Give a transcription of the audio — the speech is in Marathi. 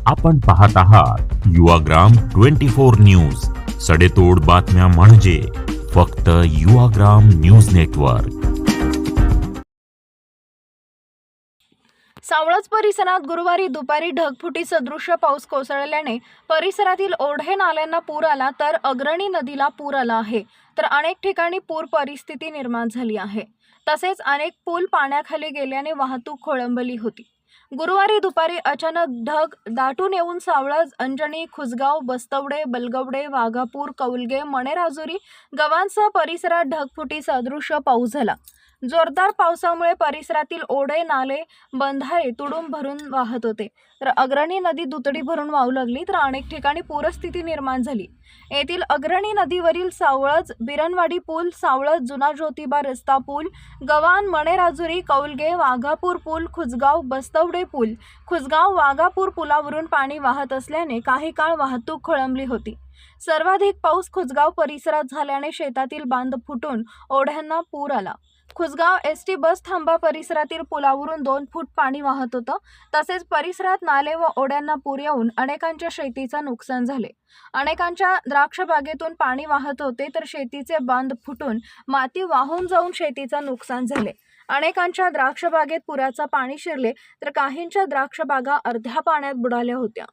आपण पाहत आहात युवाग्राम 24 न्यूज. सडेतोड बातम्या म्हणजे फक्त युवाग्राम न्यूज नेटवर्क. सावळज परिसरात गुरुवारी दुपारी ढगफुटी सदृश्य पाऊस कोसळल्याने परिसरातील ओढे नाल्यांना पूर आला, तर अग्रणी नदीला पूर आला आहे. तर अनेक ठिकाणी पूर परिस्थिती निर्माण झाली आहे. तसेच अनेक पूल पाण्याखाली गेल्याने वाहतूक खोळंबली होती. गुरुवारी दुपारी अचानक ढग दाटून येऊन सावळज, अंजनी, खुसगाव, बस्तवडे, बलगवडे, वाघापूर, कौलगे, मणेराजुरी, गव्हाणसह परिसरात ढगफुटी सदृश्य पाऊस झाला. जोरदार पावसामुळे परिसरातील ओढे, नाले, बंधारे तुडूंब भरून वाहत होते. तर अग्रणी नदी दुतडी भरून वाहू लागली, तर अनेक ठिकाणी पूरस्थिती निर्माण झाली. येथील अग्रणी नदीवरील सावळज बिरणवाडी पूल, सावळज जुना ज्योतिबा रस्ता पूल, गव्हाण, मणेराजुरी, कौलगे, वाघापूर पूल, खुसगाव, बस्तवडे पूल, खुसगाव, वाघापूर पुलावरून पाणी वाहत असल्याने काही काळ वाहतूक खोळंबली होती. सर्वाधिक पाऊस खुसगाव परिसरात झाल्याने शेतातील बांध फुटून ओढ्यांना पूर आला. खुसगाव एसटी बस थांबा परिसरातील पुलावरून 2 फूट पाणी वाहत होतं. तसेच परिसरात नाले व ओढ्यांना पूर येऊन अनेकांच्या शेतीचं नुकसान झाले. अनेकांच्या द्राक्ष बागेतून पाणी वाहत होते, तर शेतीचे बांध फुटून माती वाहून जाऊन शेतीचं नुकसान झाले. अनेकांच्या द्राक्ष बागेत पुराचा पाणी शिरले, तर काहींच्या द्राक्ष बागा अर्ध्या पाण्यात बुडाल्या होत्या.